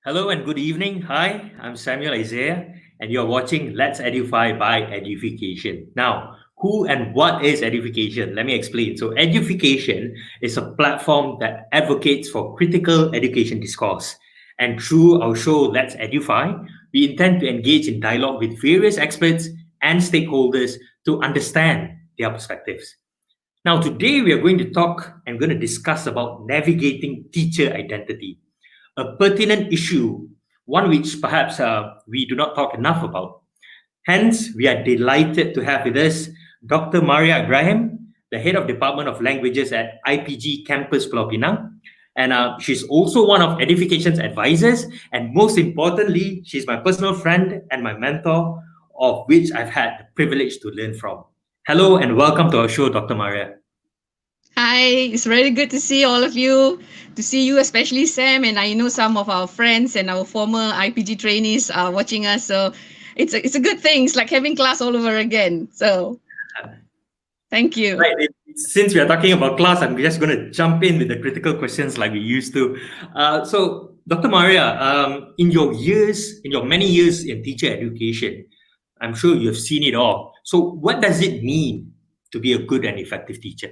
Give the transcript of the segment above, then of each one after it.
Hello and good evening. Hi, I'm Samuel Isaiah, and you're watching Let's Edufy by Edufication. Now, who and what is Edufication? Let me explain. So, Edufication is a platform that advocates for critical education discourse. And through our show, Let's Edufy, we intend to engage in dialogue with various experts and stakeholders to understand their perspectives. Now, today we are going to talk and going to discuss about navigating teacher identity, a pertinent issue, one which perhaps we do not talk enough about. Hence, we are delighted to have with us Dr. Mariah Ibrahim, the head of Department of Languages at IPG Campus Pulau Pinang. And she's also one of Edification's advisors. And most importantly, she's my personal friend and my mentor, of which I've had the privilege to learn from. Hello and welcome to our show, Dr. Mariah. Hi, it's really good to see all of you, to see you, especially Sam. And I know some of our friends and our former IPG trainees are watching us. So it's a good thing. It's like having class all over again. So thank you. Right. Since we are talking about class, I'm just going to jump in with the critical questions like we used to. So, Dr. Maria, in your many years in teacher education, I'm sure you've seen it all. So, what does it mean to be a good and effective teacher?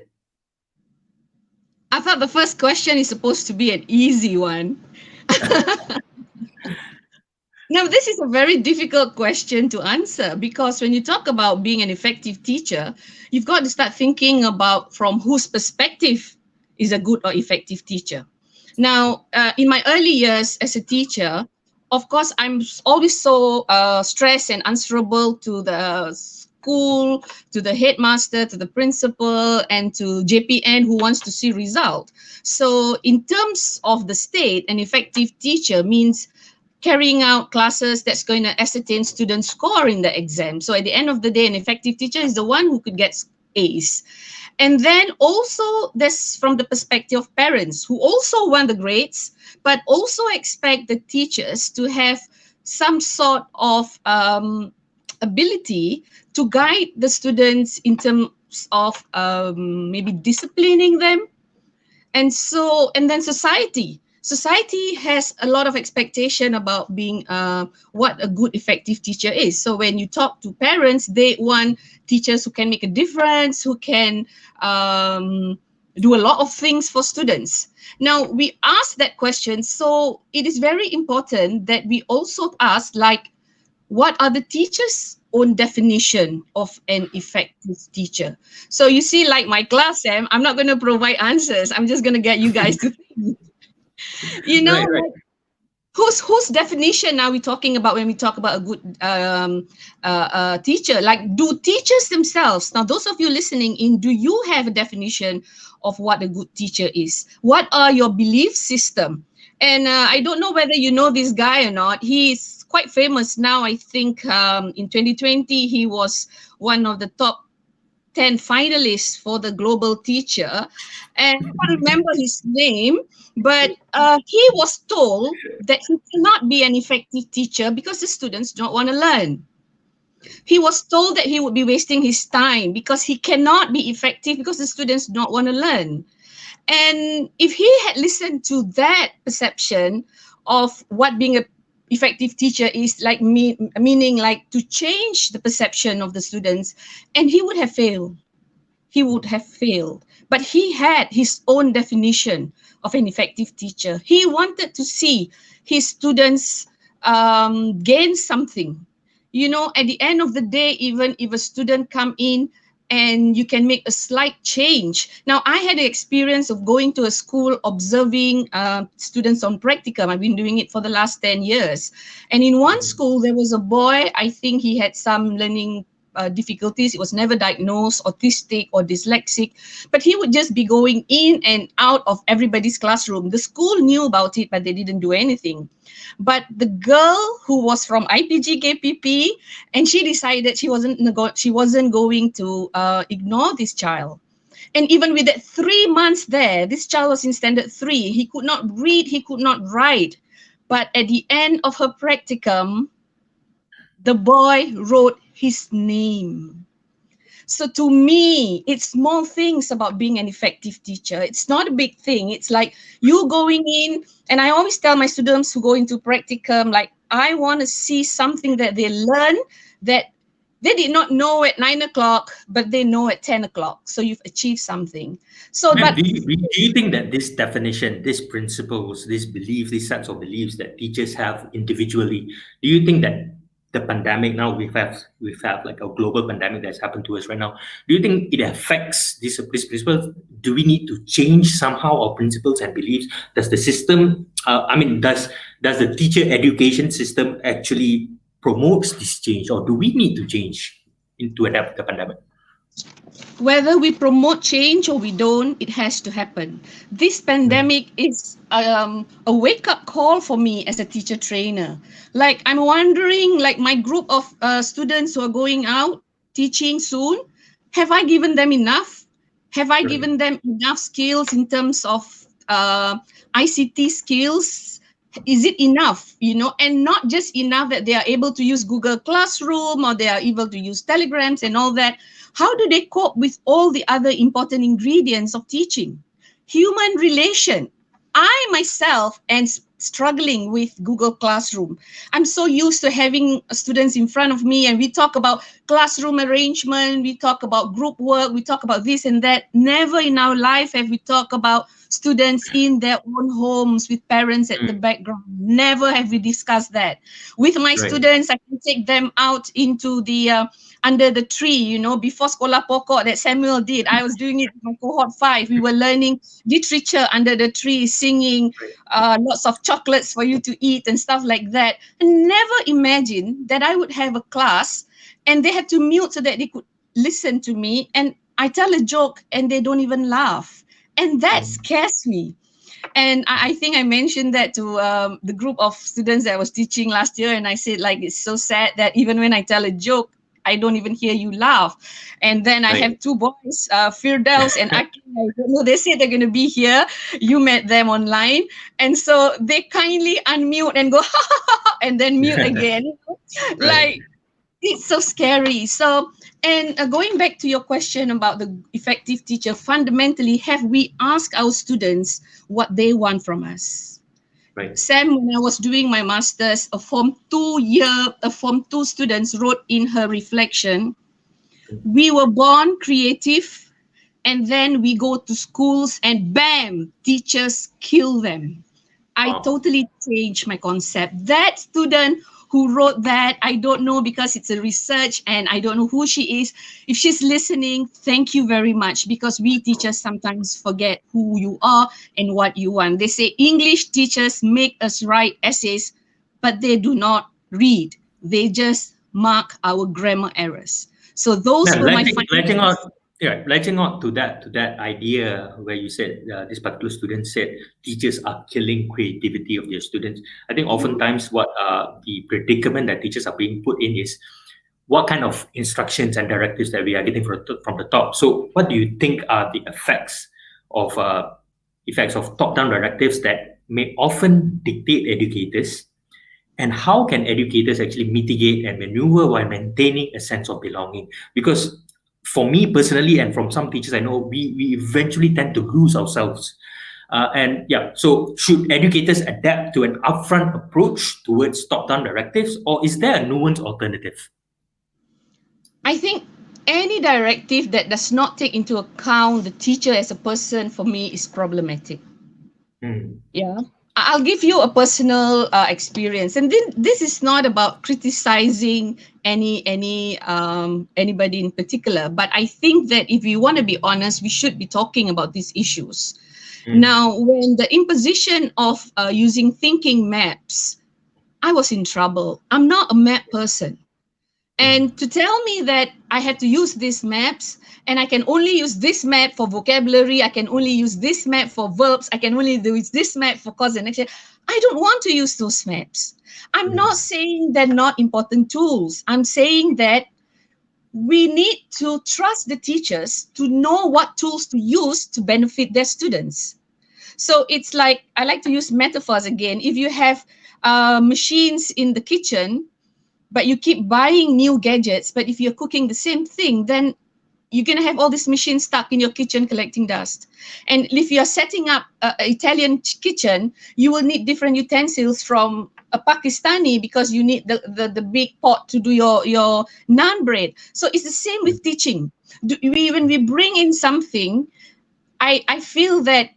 I thought the first question is supposed to be an easy one. Now, this is a very difficult question to answer because when you talk about being an effective teacher, you've got to start thinking about from whose perspective is a good or effective teacher. Now, in my early years as a teacher, of course, I'm always so stressed and answerable to the school, to the headmaster, to the principal, and to JPN who wants to see result. So, in terms of the state, an effective teacher means carrying out classes that's going to ascertain students' score in the exam. So at the end of the day, an effective teacher is the one who could get A's. And then also, this from the perspective of parents who also want the grades, but also expect the teachers to have some sort of ability to guide the students in terms of maybe disciplining them, and then society has a lot of expectation about being what a good effective teacher is. So when you talk to parents, they want teachers who can make a difference, who can do a lot of things for students. Now we ask that question, so it is very important that we also ask, like, what are the teachers' own definition of an effective teacher? So you see, like my class, Sam, I'm not going to provide answers. I'm just going to get you guys to think. You know, Right, right. like, whose definition are we talking about when we talk about a good teacher? Like, do teachers themselves, now those of you listening in, do you have a definition of what a good teacher is? What are your belief system? And I don't know whether you know this guy or not. He's quite famous now. I think in 2020 he was one of the top 10 finalists for the global teacher, and I can't remember his name, but he was told that he cannot be an effective teacher because the students don't want to learn. He was told that he would be wasting his time because he cannot be effective because the students don't want to learn. And if he had listened to that perception of what being a effective teacher is like, meaning like to change the perception of the students, and he would have failed. He would have failed. But he had his own definition of an effective teacher. He wanted to see his students gain something. You know, at the end of the day, even if a student come in and you can make a slight change. Now, I had the experience of going to a school, observing students on practicum. I've been doing it for the last 10 years. And in one school, there was a boy, I think he had some learning difficulties. It was never diagnosed autistic or dyslexic, but he would just be going in and out of everybody's classroom. The school knew about it, but they didn't do anything. But the girl who was from IPG KPP, and she decided she wasn't going to ignore this child. And even with that 3 months there, this child was in standard 3. He could not read, he could not write. But at the end of her practicum, the boy wrote his name. So to me, it's small things about being an effective teacher. It's not a big thing. It's like you going in, and I always tell my students who go into practicum, like, I want to see something that they learn that they did not know at 9 o'clock, but they know at 10 o'clock. So you've achieved something. So, Ma'am, but do you think that this definition, these principles, these beliefs, these sets of beliefs that teachers have individually, do you think that the pandemic now we have like a global pandemic that's happened to us right now? Do you think it affects these principles? Do we need to change somehow our principles and beliefs? Does the system, does the teacher education system actually promotes this change, or do we need to change to adapt the pandemic? whether we promote change or we don't, it has to happen. This Mm. pandemic is a wake-up call for me as a teacher trainer. Like, I'm wondering, like, my group of students who are going out teaching soon, have I given them enough? Have I Right. given them enough skills in terms of ICT skills? Is it enough, and not just enough that they are able to use Google Classroom or they are able to use telegrams and all that? How do they cope with all the other important ingredients of teaching? Human relation. I myself am struggling with Google Classroom. I'm so used to having students in front of me, and we talk about classroom arrangement, we talk about group work, we talk about this and that. Never in our life have we talked about students in their own homes with parents at the Mm. background. Never have we discussed that. With my Right. students, I can take them out into the under the tree, before Sekolah Pokok that Samuel did. I was doing it with my cohort 5. We were learning literature under the tree, singing, Right. lots of chocolates for you to eat and stuff like that. And never imagined that I would have a class and they had to mute so that they could listen to me. And I tell a joke and they don't even laugh. And that Mm. scares me. And I think I mentioned that to the group of students that I was teaching last year. And I said, like, it's so sad that even when I tell a joke, I don't even hear you laugh. And then I Right. have two boys, Firdaus and Aki. I don't know, they said they're going to be here. You met them online. And so they kindly unmute and go, and then mute again. Right. Like, it's so scary. So, and going back to your question about the effective teacher, fundamentally, have we asked our students what they want from us? Right. Sam, when I was doing my master's, a Form 2 students wrote in her reflection, we were born creative, and then we go to schools and bam, teachers kill them. I Wow. totally changed my concept. That student who wrote that, I don't know because it's a research and I don't know who she is. If she's listening, thank you very much, because we teachers sometimes forget who you are and what you want. They say English teachers make us write essays, but they do not read. They just mark our grammar errors. So those Now, were my latching on, findings. yeah, latching on to that idea where you said this particular student said teachers are killing creativity of their students. I think oftentimes what the predicament that teachers are being put in is what kind of instructions and directives that we are getting from the top. So, what do you think are the of effects of top-down directives that may often dictate educators, and how can educators actually mitigate and maneuver while maintaining a sense of belonging? Because for me personally, and from some teachers I know, we eventually tend to lose ourselves. And yeah, so should educators adapt to an upfront approach towards top-down directives, or is there a nuanced alternative? I think any directive that does not take into account the teacher as a person, for me, is problematic. Hmm. Yeah. I'll give you a personal experience, and then this is not about criticizing anybody in particular, but I think that if we want to be honest, we should be talking about these issues. Hmm. Now, when the imposition of using thinking maps, I was in trouble. I'm not a map person. Hmm. And to tell me that I had to use these maps and I can only use this map for vocabulary, I can only use this map for verbs, I can only use this map for cause and action. I don't want to use those maps. I'm not Hmm. saying they're not important tools. I'm saying that we need to trust the teachers to know what tools to use to benefit their students. So it's like, I like to use metaphors again. If you have machines in the kitchen, but you keep buying new gadgets, but if you're cooking the same thing, then you're going to have all these machines stuck in your kitchen collecting dust. And if you're setting up an Italian kitchen, you will need different utensils from a Pakistani because you need the big pot to do your naan bread. So it's the same with teaching. When we bring in something, I feel that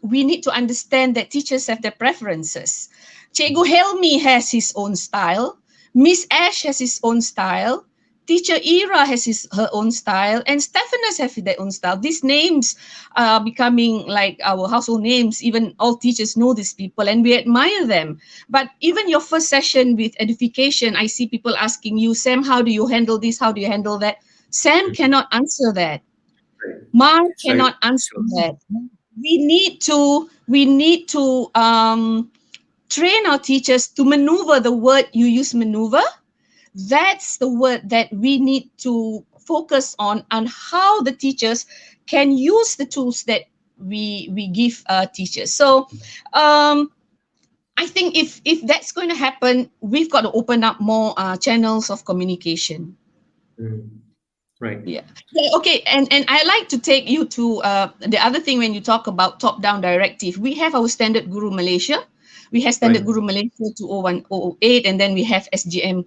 we need to understand that teachers have their preferences. Cikgu Helmi has his own style. Miss Ash has his own style. Teacher Ira has her own style, and Stephanus have their own style. These names are becoming like our household names. Even all teachers know these people, and we admire them. But even your first session with edification, I see people asking you, Sam, how do you handle this? How do you handle that? Sam cannot answer that. Mar Sorry. cannot answer that. We need to train our teachers to maneuver. The word you use, maneuver, that's the word that we need to focus on how the teachers can use the tools that we give teachers. So I think if that's going to happen, we've got to open up more channels of communication. Right. Yeah. Okay. And I like to take you to the other thing when you talk about top-down directive. We have our standard Guru Malaysia. We have standard Guru Malaysia 20108, and then we have SGM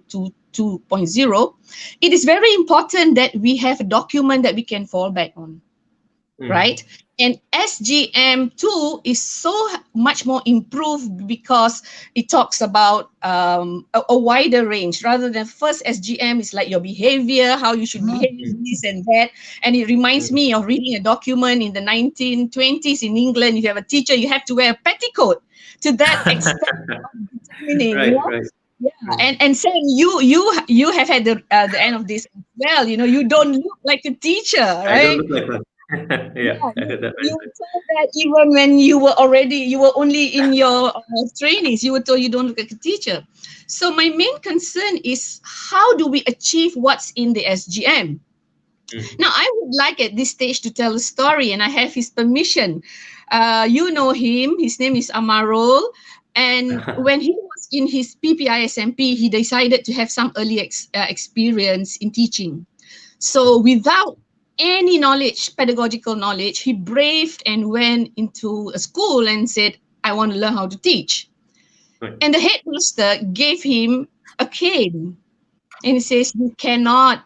2.0. It is very important that we have a document that we can fall back on, right? And SGM2 is so much more improved because it talks about a wider range rather than first SGM is like your behavior, how you should behave, this and that. And it reminds me of reading a document in the 1920s in England. If you have a teacher, you have to wear a petticoat to that extent of determining, Right, you know? right. Yeah, and Sam, you have had the end of this as well. You know, you don't look like a teacher, I don't right? look like one. Yeah, Yeah, I heard that. you were told that even when you were only in your trainings, you were told you don't look like a teacher. So my main concern is how do we achieve what's in the SGM? Now, I would like at this stage to tell a story, and I have his permission. You know him. His name is Amarol. And when he was in his PPISMP, he decided to have some early experience in teaching. So without any knowledge, pedagogical knowledge, he braved and went into a school and said, I want to learn how to teach. Right. And the headmaster gave him a cane. And he says, you cannot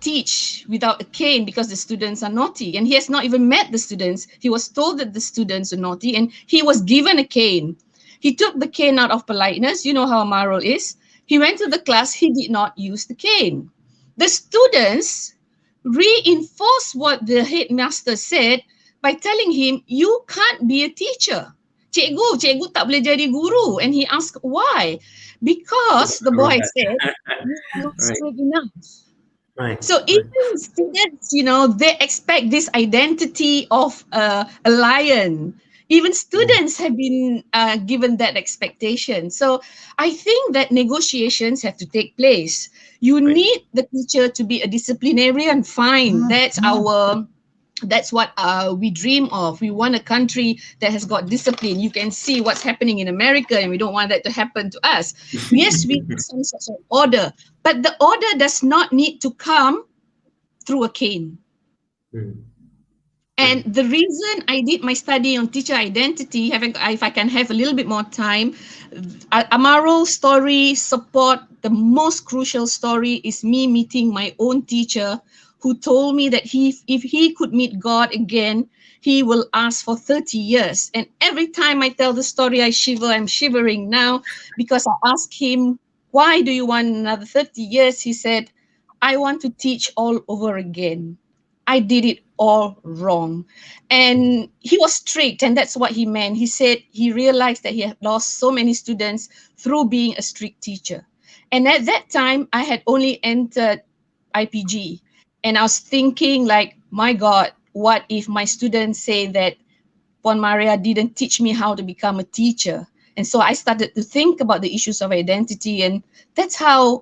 teach without a cane because the students are naughty. And he has not even met the students. He was told that the students are naughty and he was given a cane. He took the cane out of politeness. You know how Amarol is. He went to the class. He did not use the cane. The students reinforced what the headmaster said by telling him, you can't be a teacher. Cikgu tak boleh jadi guru. And he asked, why? Because the boy said, you are not straight enough. Right. So even students, you know, they expect this identity of a lion. Even students have been given that expectation. So I think that negotiations have to take place. You need the teacher to be a disciplinarian. Fine, that's what we dream of. We want a country that has got discipline. You can see what's happening in America, and we don't want that to happen to us. Yes, we need some sort of order, but the order does not need to come through a cane. And the reason I did my study on teacher identity, if I can have a little bit more time, Amarol's story support, the most crucial story is me meeting my own teacher who told me that if he could meet God again, he will ask for 30 years. And every time I tell the story, I shiver. I'm shivering now because I asked him, why do you want another 30 years? He said, I want to teach all over again. I did it all wrong. And he was strict, and that's what he meant. He said he realized that he had lost so many students through being a strict teacher. And at that time, I had only entered IPG. And I was thinking like, my God, what if my students say that Puan Maria didn't teach me how to become a teacher? And so I started to think about the issues of identity. And that's how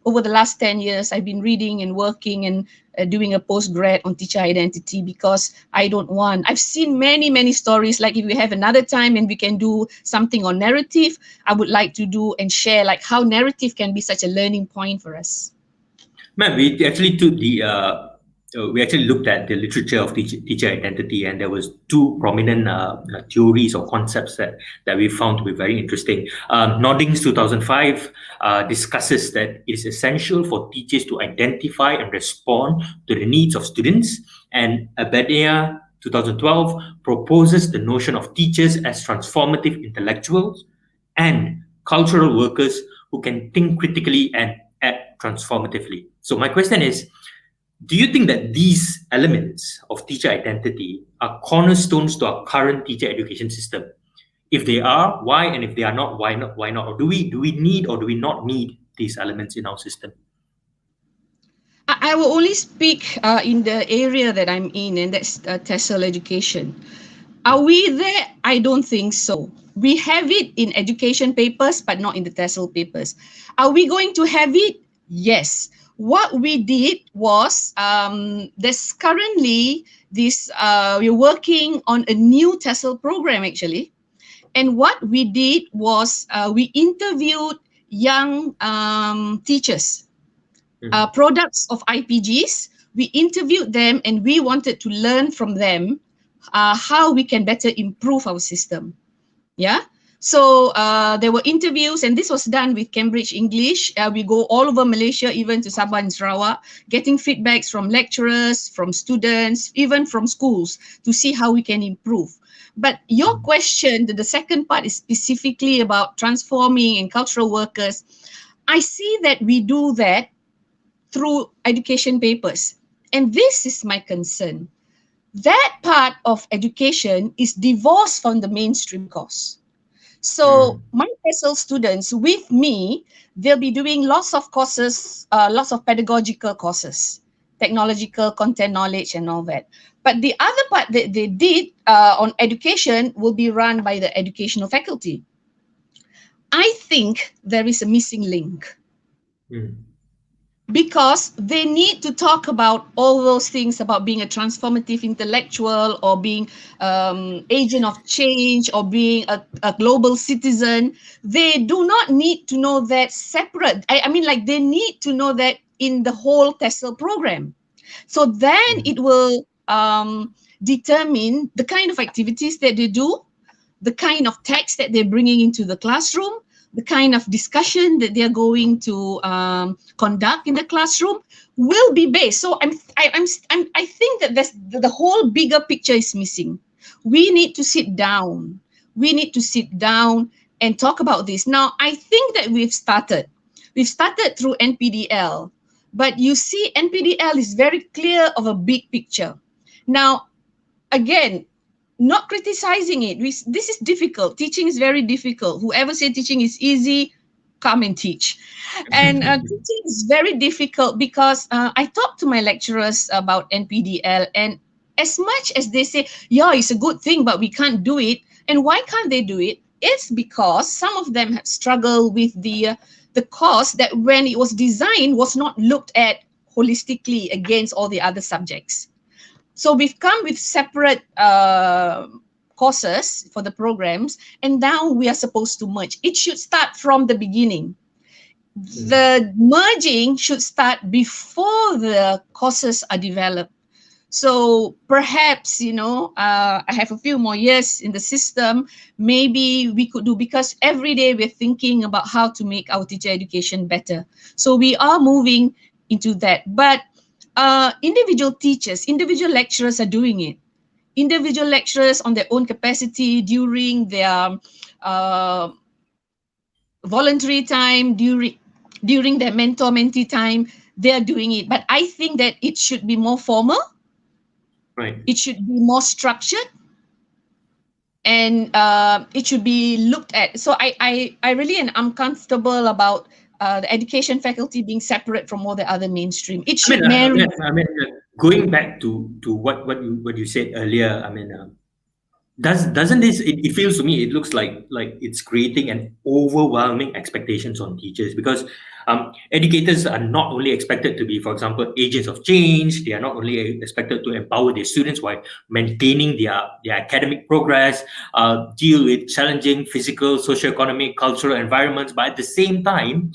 over the last 10 years, I've been reading and working and doing a postgrad on teacher identity because I've seen many, many stories. Like if we have another time and we can do something on narrative, I would like to do and share like how narrative can be such a learning point for us. Man, we actually looked at the literature of teacher identity, and there was two prominent theories or concepts that we found to be very interesting. Noddings 2005 discusses that it is essential for teachers to identify and respond to the needs of students, and Abedia 2012 proposes the notion of teachers as transformative intellectuals and cultural workers who can think critically and act transformatively. So, my question is, do you think that these elements of teacher identity are cornerstones to our current teacher education system? If they are, why? And if they are not, why not? Why not? Or do we need or do we not need these elements in our system? I will only speak in the area that I'm in, and that's TESOL education. Are we there? I don't think so. We have it in education papers, but not in the TESOL papers. Are we going to have it? Yes. What we did was there's currently this, we're working on a new TESOL program actually. And what we did was we interviewed young teachers, products of IPGs. We interviewed them and we wanted to learn from them how we can better improve our system. Yeah. So there were interviews, and this was done with Cambridge English. We go all over Malaysia, even to Sabah and Sarawak, getting feedbacks from lecturers, from students, even from schools, to see how we can improve. But your question, the second part, is specifically about transforming and cultural workers. I see that we do that through education papers. And this is my concern. That part of education is divorced from the mainstream course. So my TESOL students with me, they'll be doing lots of courses, lots of pedagogical courses, technological content knowledge and all that. But the other part that they did on education will be run by the educational faculty. I think there is a missing link. Because they need to talk about all those things about being a transformative intellectual or being agent of change or being a global citizen. They do not need to know that separate. I mean, like, they need to know that in the whole TESOL program. So then it will determine the kind of activities that they do, the kind of text that they're bringing into the classroom, the kind of discussion that they're going to conduct in the classroom will be based. So I think that the whole bigger picture is missing. We need to sit down. We need to sit down and talk about this. Now, I think that we've started. We've started through NPDL, but you see, NPDL is very clear of a big picture. Now, again, not criticizing it. This is difficult. Teaching is very difficult. Whoever said teaching is easy, come and teach. And teaching is very difficult because I talk to my lecturers about NPDL, and as much as they say, yeah, it's a good thing, but we can't do it. And why can't they do it? It's because some of them have struggled with the course that when it was designed was not looked at holistically against all the other subjects. So we've come with separate courses for the programs, and now we are supposed to merge. It should start from the beginning. The merging should start before the courses are developed. So perhaps, I have a few more years in the system, maybe we could do, because every day we're thinking about how to make our teacher education better. So we are moving into that. But individual teachers, individual lecturers are doing it. Individual lecturers on their own capacity during their voluntary time, during their mentor-mentee time, they are doing it. But I think that it should be more formal. Right. It should be more structured, and it should be looked at. So I really am uncomfortable about the education faculty being separate from all the other mainstream. It should marry. Going back to what you said earlier, doesn't this, it feels to me, it looks like it's creating an overwhelming expectations on teachers, because educators are not only expected to be, for example, agents of change. They are not only expected to empower their students while maintaining their academic progress, deal with challenging physical, socioeconomic, cultural environments, but at the same time,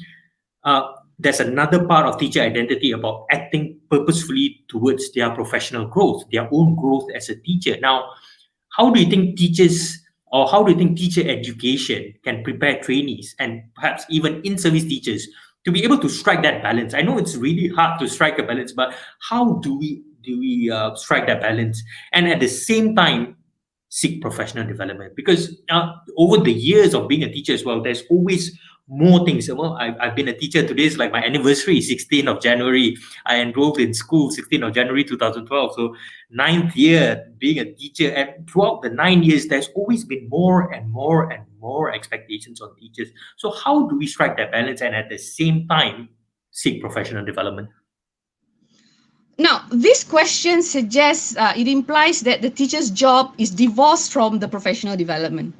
there's another part of teacher identity about acting purposefully towards their professional growth, their own growth as a teacher. Now, how do you think teachers, or how do you think teacher education can prepare trainees and perhaps even in-service teachers to be able to strike that balance? I know it's really hard to strike a balance, but how do we strike that balance and at the same time seek professional development? Because over the years of being a teacher as well, there's always more things. Well, I've been a teacher. Today's like my anniversary, 16th of January. I enrolled in school 16th of January 2012. So ninth year being a teacher, and throughout the 9 years, there's always been more and more and more expectations on teachers. So how do we strike that balance and at the same time seek professional development? Now, this question suggests, it implies that the teacher's job is divorced from the professional development.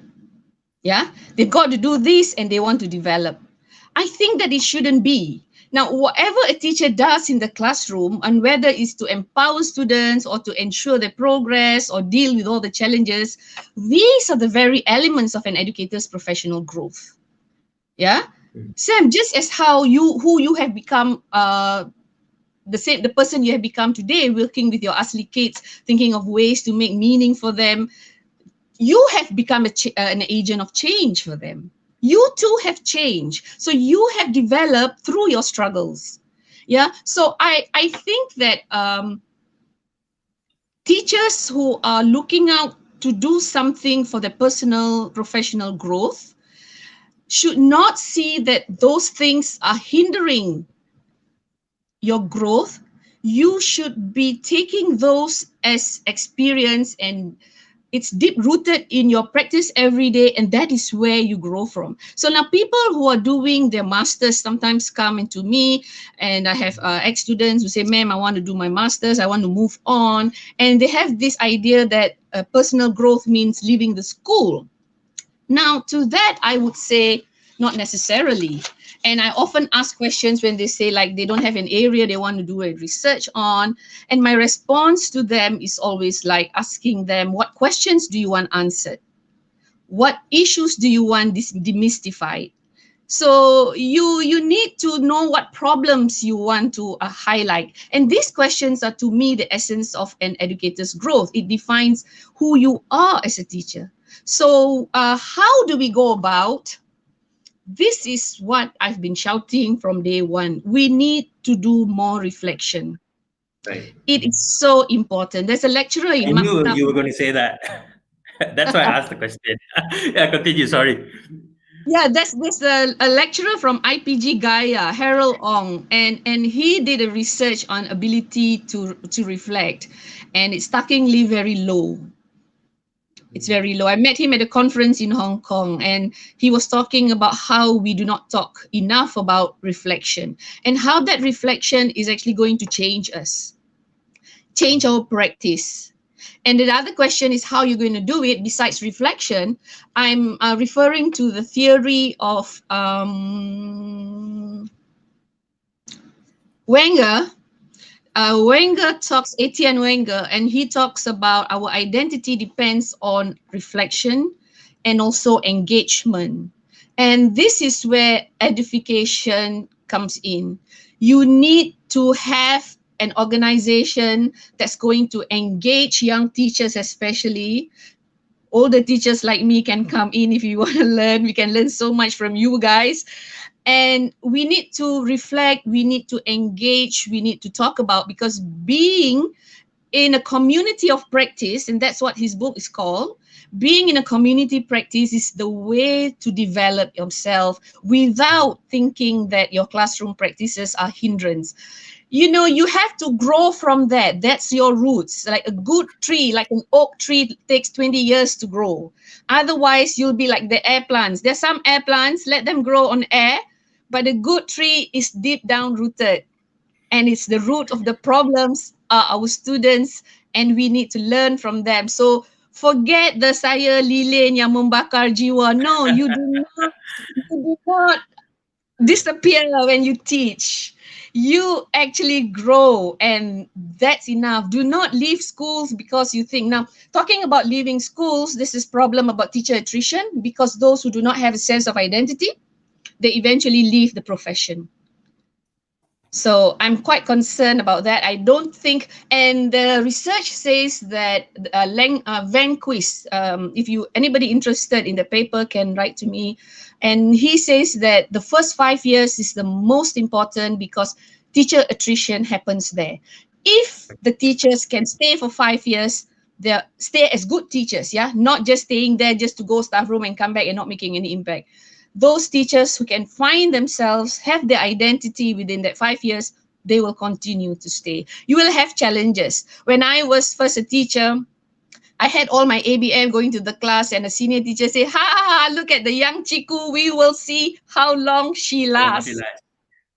Yeah, they've got to do this and they want to develop. I think that it shouldn't be. Now, whatever a teacher does in the classroom, and whether it's to empower students or to ensure their progress or deal with all the challenges, these are the very elements of an educator's professional growth. Yeah, Sam, just as how who you have become, the person you have become today, working with your Asli kids, thinking of ways to make meaning for them, you have become an agent of change for them. You too have changed. So you have developed through your struggles. Yeah. So I think that teachers who are looking out to do something for their personal professional growth should not see that those things are hindering your growth. You should be taking those as experience, and it's deep rooted in your practice every day, and that is where you grow from. So now people who are doing their masters sometimes come into me, and I have ex-students who say, ma'am, I want to do my masters, I want to move on. And they have this idea that personal growth means leaving the school. Now, to that, I would say not necessarily. And I often ask questions when they say like they don't have an area they want to do a research on. And my response to them is always like asking them, what questions do you want answered? What issues do you want demystified? So you need to know what problems you want to highlight. And these questions are, to me, the essence of an educator's growth. It defines who you are as a teacher. So how do we go about? This is what I've been shouting from day one. We need to do more reflection. Right. It is so important. There's a lecturer I in knew Maktab. you were going to say that. That's why I asked the question. Yeah, continue. Sorry. Yeah, there's a lecturer from IPG Gaya, Harold Ong, and he did a research on ability to reflect, and it's shockingly very low. It's very low. I met him at a conference in Hong Kong, and he was talking about how we do not talk enough about reflection and how that reflection is actually going to change us, change our practice. And the other question is how you're going to do it besides reflection. I'm referring to the theory of Wenger. Wenger talks, Etienne Wenger, and he talks about our identity depends on reflection and also engagement. And this is where edification comes in. You need to have an organization that's going to engage young teachers, especially. Older teachers like me can come in if you want to learn. We can learn so much from you guys. And we need to reflect, we need to engage, we need to talk about, because being in a community of practice, and that's what his book is called, being in a community practice is the way to develop yourself without thinking that your classroom practices are hindrance. You know, you have to grow from that. That's your roots. Like a good tree, like an oak tree, takes 20 years to grow. Otherwise, you'll be like the air plants. There's some air plants, let them grow on air, but a good tree is deep down rooted. And it's the root of the problems are our students, and we need to learn from them. So forget the saya lilin yang membakar jiwa. No, you do not disappear when you teach. You actually grow, and that's enough. Do not leave schools because you think. Now, talking about leaving schools, this is problem about teacher attrition, because those who do not have a sense of identity, they eventually leave the profession. So I'm quite concerned about that. I don't think, and the research says that Vanquist, if you anybody interested in the paper can write to me, and he says that the first 5 years is the most important because teacher attrition happens there. If the teachers can stay for 5 years, they stay as good teachers, yeah, not just staying there just to go staff room and come back and not making any impact. Those teachers who can find themselves, have their identity within that 5 years, they will continue to stay. You will have challenges. When I was first a teacher, I had all my ABM going to the class, and a senior teacher say, "Ha ha ha! Look at the young Chiku. We will see how long she How long she lasts." lasts.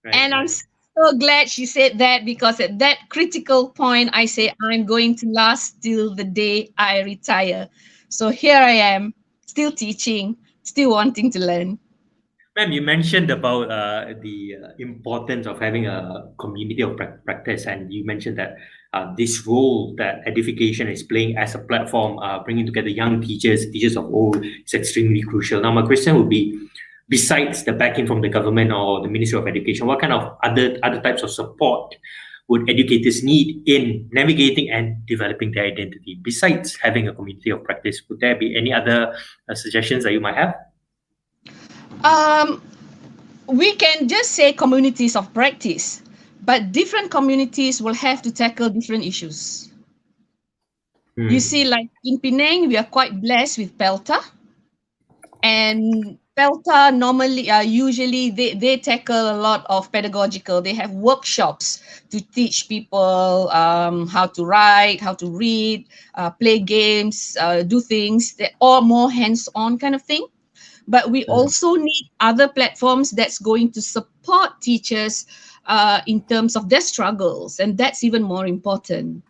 Right, And I'm right. so glad she said that, because at that critical point, I say I'm going to last till the day I retire. So here I am, still teaching, still wanting to learn. Ma'am, you mentioned about the importance of having a community of practice, and you mentioned that this role that edification is playing as a platform, bringing together young teachers, teachers of old, is extremely crucial. Now, my question would be, besides the backing from the government or the Ministry of Education, what kind of other types of support would educators need in navigating and developing their identity? Besides having a community of practice, would there be any other suggestions that you might have? Um, we can just say communities of practice, but different communities will have to tackle different issues. You Hmm. see, like in Penang, we are quite blessed with Pelta, and Pelta normally, usually they tackle a lot of pedagogical. They have workshops to teach people how to write, how to read, play games, do things. They're all more hands-on kind of thing. But we Hmm. also need other platforms that's going to support teachers in terms of their struggles, and that's even more important,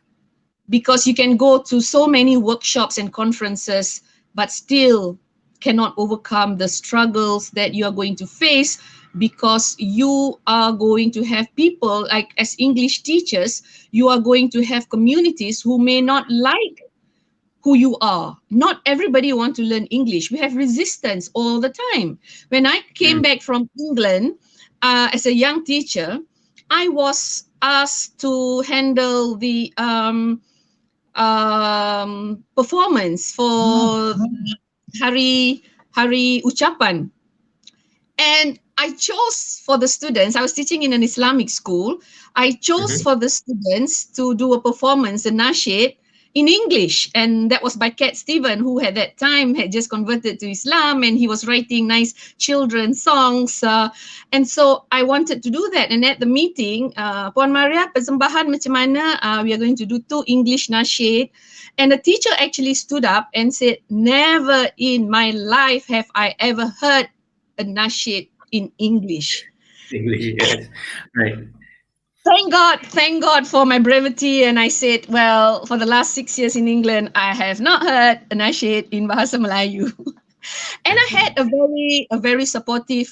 because you can go to so many workshops and conferences but still cannot overcome the struggles that you are going to face, because you are going to have people, like as English teachers, you are going to have communities who may not like who you are. Not everybody want to learn English. We have resistance all the time. When I came back from England as a young teacher, I was asked to handle the performance for hari hari ucapan, and I chose for the students. I was teaching in an Islamic school. I chose Hmm. for the students to do a performance, a nasheed, in English, and that was by Cat Stephen, who at that time had just converted to Islam, and he was writing nice children's songs. And so I wanted to do that. And at the meeting, Puan Maria, persembahan macam mana? We are going to do 2 English nasheed. And the teacher actually stood up and said, "Never in my life have I ever heard a nasheed in English." English, yes. Right. Thank God for my brevity. And I said, well, for the last 6 years in England, I have not heard a nasheed in Bahasa Melayu. And I had a very supportive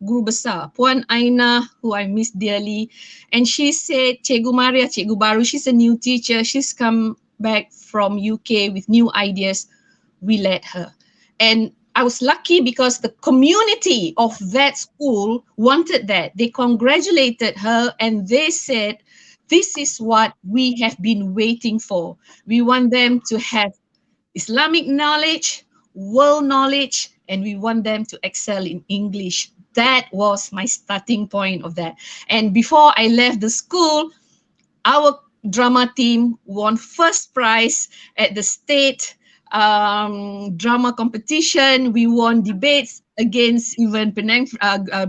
guru besar, Puan Aina, who I miss dearly. And she said, Cikgu Maria, Cikgu Baru, she's a new teacher. She's come back from UK with new ideas. We let her. And I was lucky because the community of that school wanted that. They congratulated her and they said, this is what we have been waiting for. We want them to have Islamic knowledge, world knowledge, and we want them to excel in English. That was my starting point of that. And before I left the school, our drama team won first prize at the state drama competition. We won debates against even Penang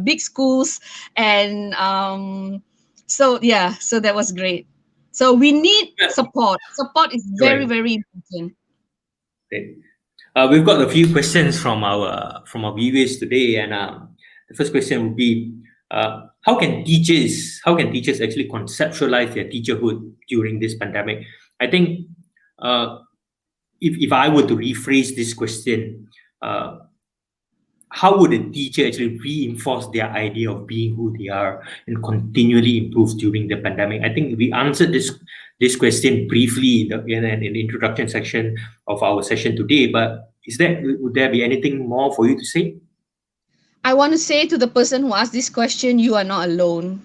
big schools, and so yeah, so that was great. So we need Yeah. support. Support is very, Right. very important. Right. We've got a few questions from our viewers today, and the first question would be, how can teachers actually conceptualize their teacherhood during this pandemic? I think uh, if I were to rephrase this question, uh, how would a teacher actually reinforce their idea of being who they are and continually improve during the pandemic? I think we answered this question briefly in the introduction section of our session today, but would there be anything more for you to say? I want to say to the person who asked this question, you are not alone.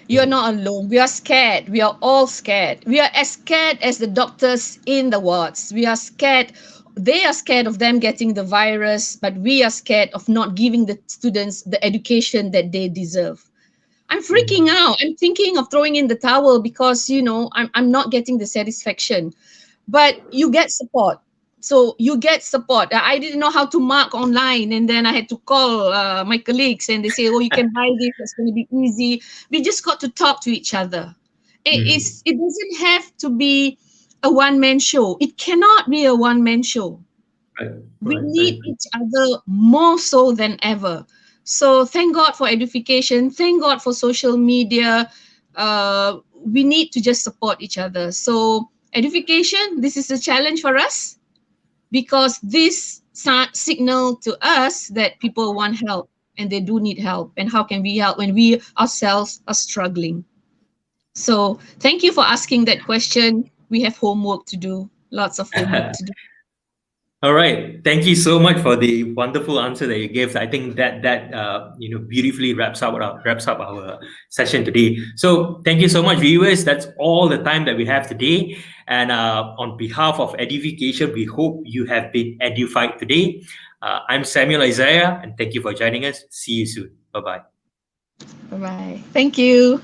You're not alone. We are scared. We are all scared. We are as scared as the doctors in the wards. We are scared. They are scared of them getting the virus, but we are scared of not giving the students the education that they deserve. I'm freaking out. I'm thinking of throwing in the towel because, I'm not getting the satisfaction. But you get support. So you get support. I didn't know how to mark online, and then I had to call my colleagues, and they say, "Oh, you can buy this. It's going to be easy." We just got to talk to each other. It doesn't have to be a one man show. It cannot be a one man show. Right, We right, need each other more so than ever. So thank God for education. Thank God for social media. We need to just support each other. So education, this is a challenge for us because this signal to us that people want help and they do need help. And how can we help when we ourselves are struggling? So thank you for asking that question. We have homework to do. Lots of homework right. to do. All right. Thank you so much for the wonderful answer that you gave. I think that beautifully wraps up our session today. So thank you so much, viewers. That's all the time that we have today. And on behalf of Edification, we hope you have been edified today. I'm Samuel Isaiah, and thank you for joining us. See you soon. Bye bye. Bye bye. Thank you.